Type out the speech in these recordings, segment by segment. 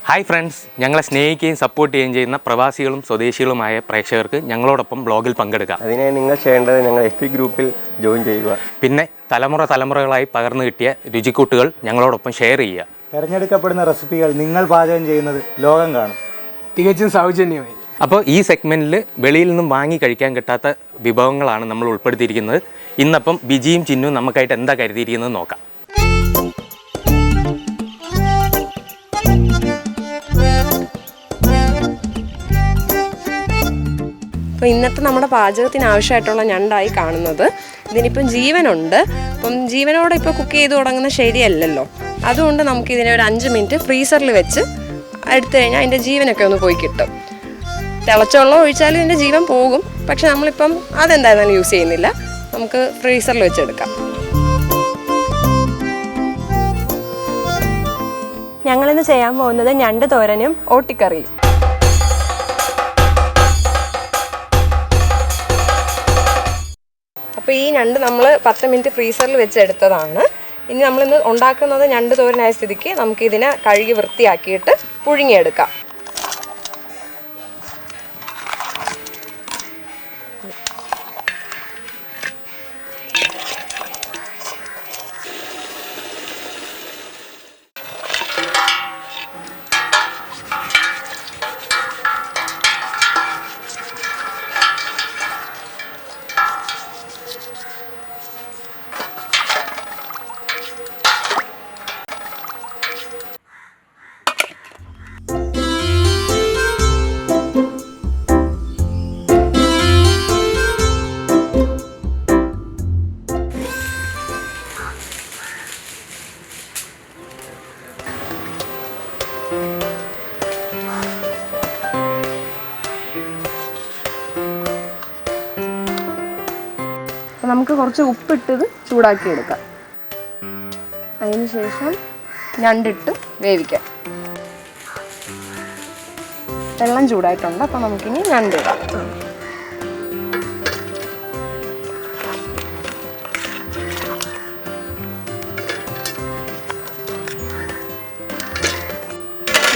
Hi friends, ഞങ്ങളെ സ്നേഹിക്കുകയും support ചെയ്യുകയും ചെയ്യുന്ന പ്രവാസികളും സ്വദേശികളുമായ പ്രേക്ഷകർക്ക് ഞങ്ങളോടൊപ്പം ബ്ലോഗിൽ പങ്കെടുക്കാം. അതിനെ നിങ്ങൾ ചെയ്യേണ്ടത് ഞങ്ങൾ FB ഗ്രൂപ്പിൽ ജോയിൻ ചെയ്യുക. പിന്നെ തലമുറകളായി പകർന്നു കിട്ടിയ രുചിക്കൂട്ടുകൾ ഞങ്ങളോടൊപ്പം ഷെയർ ചെയ്യുക. തിരഞ്ഞെടുക്കപ്പെടുന്ന റെസിപ്പികൾ നിങ്ങൾ പാചകം ചെയ്യുന്നത് ലോകം കാണും, തികച്ചും സൗജന്യമായി. അപ്പോൾ ഈ സെഗ്മെൻറ്റിൽ വെളിയിൽ നിന്നും വാങ്ങി കഴിക്കാൻ കിട്ടാത്ത വിഭവങ്ങളാണ് നമ്മൾ ഉൾപ്പെടുത്തിയിരിക്കുന്നത്. ഇന്നപ്പം ബിജിയും ചിന്നും നമുക്കായിട്ട് എന്താ കരുതിയിരിക്കുന്നത് നോക്കാം. അപ്പോൾ ഇന്നത്തെ നമ്മുടെ പാചകത്തിന് ആവശ്യമായിട്ടുള്ള ഞണ്ടായി കാണുന്നത്. ഇതിനിപ്പം ജീവനുണ്ട്. അപ്പം ജീവനോടെ ഇപ്പോൾ കുക്ക് ചെയ്ത് തുടങ്ങുന്ന ശരിയല്ലല്ലോ. അതുകൊണ്ട് നമുക്കിതിനെ ഒരു 5 മിനിറ്റ് ഫ്രീസറിൽ വെച്ച് എടുത്തു കഴിഞ്ഞാൽ അതിൻ്റെ ജീവനൊക്കെ ഒന്ന് പോയി കിട്ടും. തിളച്ച വെള്ളം ഒഴിച്ചാലും ഇതിൻ്റെ ജീവൻ പോകും. പക്ഷെ നമ്മളിപ്പം അതെന്തായാലും യൂസ് ചെയ്യുന്നില്ല. നമുക്ക് ഫ്രീസറിൽ വെച്ചെടുക്കാം. ഞങ്ങളിന്ന് ചെയ്യാൻ പോകുന്നത് ഞണ്ട് തോരനും ഓട്ടിക്കറിയും. അപ്പോൾ ഈ ഞണ്ട് നമ്മൾ 10 മിനിറ്റ് ഫ്രീസറിൽ വെച്ചെടുത്തതാണ്. ഇനി നമ്മളിന്ന് ഉണ്ടാക്കുന്നത് ഞണ്ട് തോരനായ സ്ഥിതിക്ക് നമുക്കിതിനെ കഴുകി വൃത്തിയാക്കിയിട്ട് പുഴുങ്ങിയെടുക്കാം. നമുക്ക് കുറച്ച് ഉപ്പിട്ടത് ചൂടാക്കി എടുക്കാം. അതിന് ശേഷം ഞണ്ടിട്ട് വേവിക്കാം. വെള്ളം ചൂടായിട്ടുണ്ട്. അപ്പോൾ നമുക്കിനി ഞണ്ടിടാം.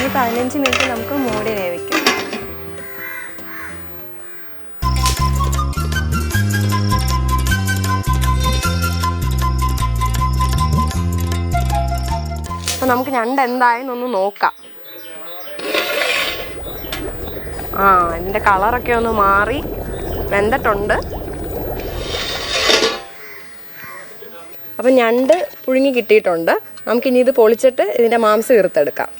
ഈ 15 മിനിറ്റ് നമുക്ക് മൂടി വേവിക്കാം. അപ്പോൾ നമുക്ക് ഞണ്ട് എന്തായെന്ന് ഒന്ന് നോക്കാം. ഇതിൻ്റെ കളറൊക്കെ ഒന്ന് മാറി വെന്തിട്ടുണ്ട്. അപ്പം ഞണ്ട് പുഴുങ്ങി കിട്ടിയിട്ടുണ്ട്. നമുക്കിനി ഇത് പൊളിച്ചിട്ട് ഇതിൻ്റെ മാംസം ഇറുത്തെടുക്കാം.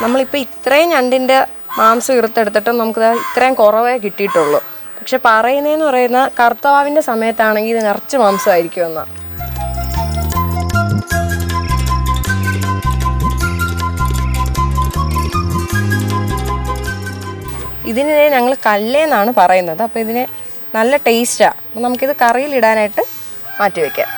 നമ്മളിപ്പോൾ ഇത്രയും ഞണ്ടിൻ്റെ മാംസം ഇറുത്തെടുത്തിട്ടും നമുക്ക് ഇത്രയും കുറവേ കിട്ടിയിട്ടുള്ളൂ. പക്ഷെ പറയുന്നതെന്ന് പറയുന്ന കർത്താവിൻ്റെ സമയത്താണെങ്കിൽ ഇത് നിറച്ച് മാംസമായിരിക്കുമെന്നാണ്. ഇതിനെ ഞങ്ങൾ കല്ലേന്നാണ് പറയുന്നത്. അപ്പോൾ ഇതിന് നല്ല ടേസ്റ്റാണ്. അപ്പോൾ നമുക്കിത് കറിയിലിടാനായിട്ട് മാറ്റി വയ്ക്കാം.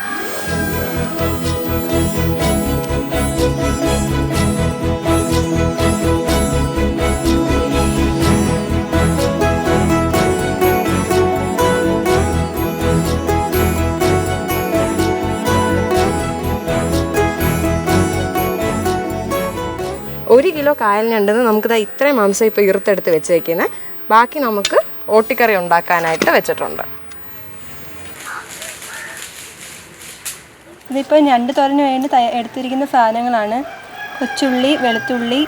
ഒരു കിലോ കായൽ ഞണ്ടെന്ന് നമുക്കിത് ഇത്രയും മാംസം ഇപ്പോൾ ഇറുത്തെടുത്ത് വെച്ചേക്കുന്നത്. ബാക്കി നമുക്ക് ഓട്ടിക്കറി ഉണ്ടാക്കാനായിട്ട് വെച്ചിട്ടുണ്ട്. ഇതിപ്പോൾ ഞണ്ട് തോരന് വേണ്ടി എടുത്തിരിക്കുന്ന സാധനങ്ങളാണ്: കൊച്ചുള്ളി, വെളുത്തുള്ളി,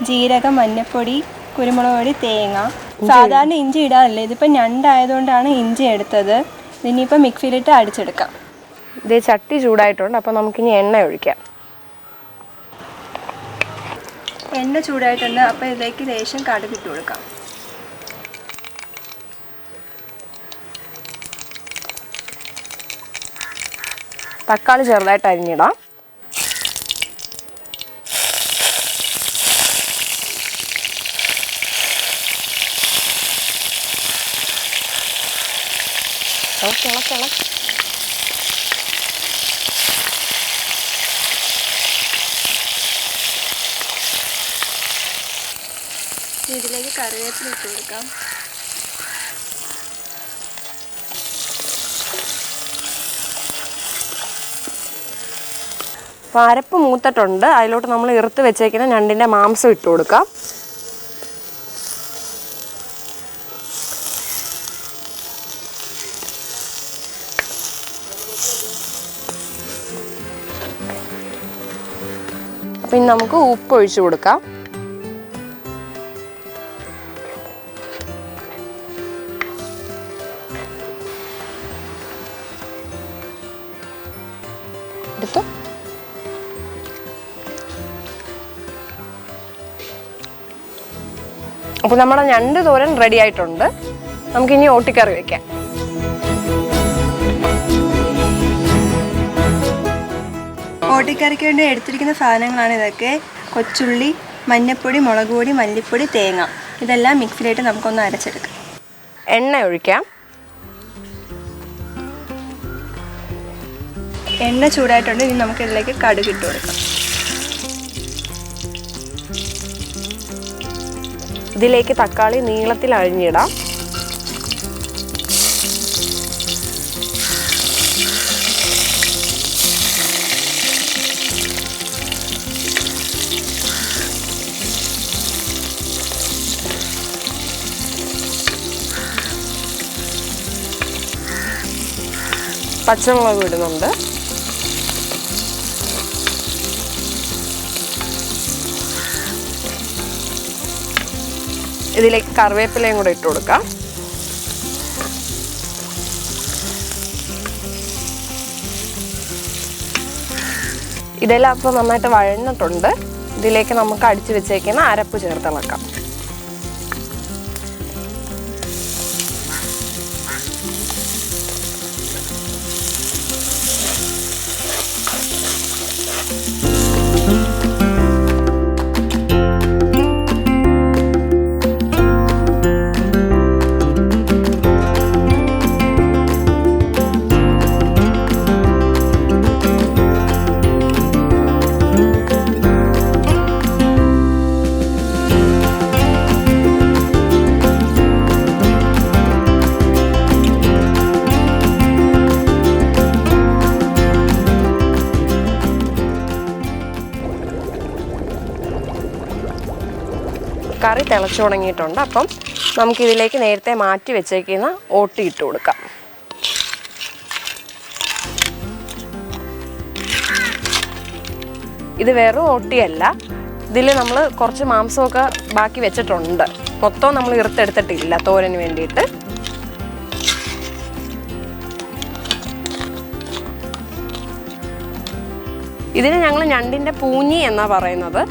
ജീരകം, മഞ്ഞൾപ്പൊടി, കുരുമുളക് പൊടി, തേങ്ങ. സാധാരണ ഇഞ്ചി ഇടാറില്ല. ഇതിപ്പോൾ ഞണ്ടായതുകൊണ്ടാണ് ഇഞ്ചി എടുത്തത്. ഇനിയിപ്പോൾ മിക്സിയിലിട്ട് അടിച്ചെടുക്കാം. ഇതേ ചട്ടി ചൂടായിട്ടുണ്ട്. അപ്പോൾ നമുക്കിനി എണ്ണ ഒഴിക്കാം. എണ്ണ ചൂടായിട്ടുണ്ട്. അപ്പോൾ ഇതിലേക്ക് ലേശം കടുക് ഇട്ട് കൊടുക്കാം. തക്കാളി ചെറുതായിട്ട് അരിഞ്ഞിടാം. ഇതിലേക്ക് കറിവേപ്പില ഇട്ട് കൊടുക്കാം. അപ്പോൾ അരപ്പ് മൂത്തിട്ടുണ്ട്. അതിലോട്ട് നമ്മൾ ഇറുത്ത് വെച്ചേക്കുന്ന ഞണ്ടിൻ്റെ മാംസം ഇട്ട് കൊടുക്കാം. അപ്പം ഇനി നമുക്ക് ഉപ്പ് ഒഴിച്ച് കൊടുക്കാം. എടുത്തു. അപ്പോൾ നമ്മുടെ ഞണ്ട് തോരൻ റെഡി ആയിട്ടുണ്ട്. നമുക്കിനി ഓട്ടിക്കറി വെക്കാം. ഓട്ടിക്കറിക്ക് വേണ്ടി എടുത്തിരിക്കുന്ന സാധനങ്ങളാണ് ഇതൊക്കെ. കൊച്ചുള്ളി, മഞ്ഞൾപ്പൊടി, മുളക് പൊടി, മല്ലിപ്പൊടി, തേങ്ങ. ഇതെല്ലാം മിക്സിയിലിട്ട് നമുക്കൊന്ന് അരച്ചെടുക്കാം. എണ്ണ ഒഴിക്കാം. എണ്ണ ചൂടായിട്ടുണ്ട്. ഇനി നമുക്ക് ഇതിലേക്ക് കടുക് ഇട്ട് കൊടുക്കാം. ഇതിലേക്ക് തക്കാളി നീളത്തിൽ അരിഞ്ഞിടാം. പച്ചമുളക് ഇടുന്നുണ്ട്. ഇതിലേക്ക് കറിവേപ്പിലയും കൂടെ ഇട്ട് കൊടുക്കാം. ഇതെല്ലാം അപ്പോൾ നന്നായിട്ട് വഴന്നിട്ടുണ്ട്. ഇതിലേക്ക് നമുക്ക് അടിച്ചു വെച്ചേക്കുന്ന അരപ്പ് ചേർത്തിളക്കാം. കറി തിളച്ചു തുടങ്ങിയിട്ടുണ്ട്. അപ്പം നമുക്കിതിലേക്ക് നേരത്തെ മാറ്റി വെച്ചേക്കുന്ന ഓട്ടി ഇട്ട് കൊടുക്കാം. ഇത് വെറും ഓട്ടിയല്ല, ഇതിൽ നമ്മൾ കുറച്ച് മാംസമൊക്കെ ബാക്കി വെച്ചിട്ടുണ്ട്. മൊത്തം നമ്മൾ ഇറുത്തെടുത്തിട്ടില്ല തോരന് വേണ്ടിയിട്ട്. ഇതിന് ഞങ്ങൾ ഞണ്ടിൻ്റെ പൂഞ്ഞി എന്നാണ് പറയുന്നത്.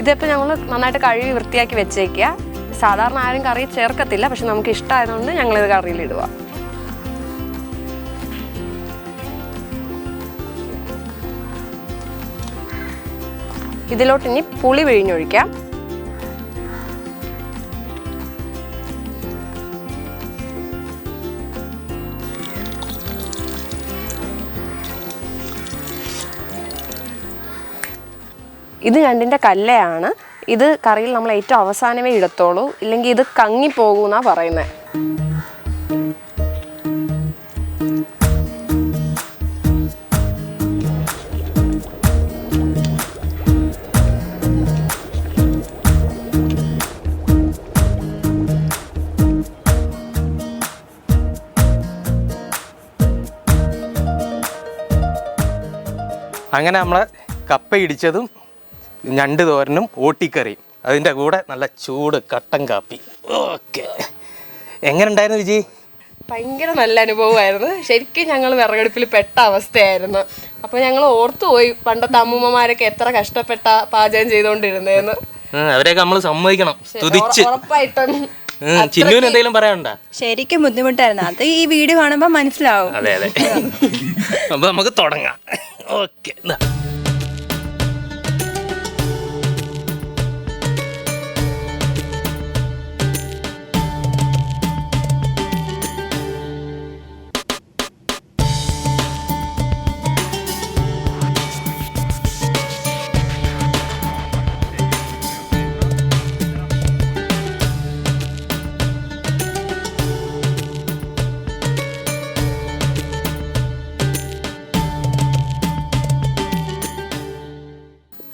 ഇതിപ്പോൾ ഞങ്ങൾ നന്നായിട്ട് കഴുകി വൃത്തിയാക്കി വെച്ചേക്കുക. സാധാരണ ആരും കറി ചേർക്കത്തില്ല, പക്ഷെ നമുക്ക് ഇഷ്ടമായതുകൊണ്ട് ഞങ്ങളിത് കറിയിലിടുക. ഇതിലോട്ട് ഇനി പുളി പിഴിഞ്ഞൊഴിക്കാം. ഇത് ഞണ്ടിൻ്റെ കല്ലയാണ്. ഇത് കറിയിൽ നമ്മൾ ഏറ്റവും അവസാനമേ ഇടത്തോളൂ, ഇല്ലെങ്കിൽ ഇത് കങ്ങിപ്പോകുമെന്നാണ് പറയുന്നത്. അങ്ങനെ നമ്മളെ കപ്പ ഇടിച്ചതും ഞണ്ട് തോരനും ഓട്ടിക്കറിയും അതിൻ്റെ കൂടെ നല്ല ചൂട് കട്ടൻ കാപ്പി. ഓക്കെ, എങ്ങനെ ഉണ്ടായിരുന്നു വിജി? ഭയങ്കര നല്ല അനുഭവമായിരുന്നു. ശരിക്കും ഞങ്ങൾ വിറകടുപ്പിൽ പെട്ട അവസ്ഥയായിരുന്നു. അപ്പോൾ ഞങ്ങൾ ഓർത്തുപോയി പണ്ടത്തെ അമ്മൂമ്മമാരൊക്കെ എത്ര കഷ്ടപ്പെട്ട പാചകം ചെയ്തുകൊണ്ടിരുന്നതെന്ന്. അവരെയൊക്കെ നമ്മൾ സമ്മതിക്കണം, സ്തുതിച്ച്. ഉറപ്പായിട്ടും. ചിന്നുവിന് എന്തെങ്കിലും പറയാനുണ്ടോ? ശരിക്കും ബുദ്ധിമുട്ടായിരുന്നു. അത് ഈ വീഡിയോ കാണുമ്പോൾ മനസ്സിലാവും. അതെ അതെ. അപ്പോൾ നമുക്ക് തുടങ്ങാം. ഓക്കെ.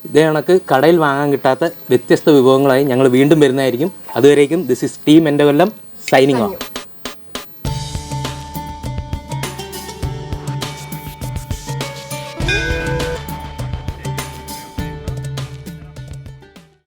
ഇതേ കണക്ക് കടയിൽ വാങ്ങാൻ കിട്ടാത്ത വ്യത്യസ്ത വിഭവങ്ങളായി ഞങ്ങൾ വീണ്ടും വരുന്നതായിരിക്കും. അതുവരേക്കും ദിസ് ഇസ് ടീം എൻ്റെ കൊല്ലം സൈനിങ് ഓഫ്.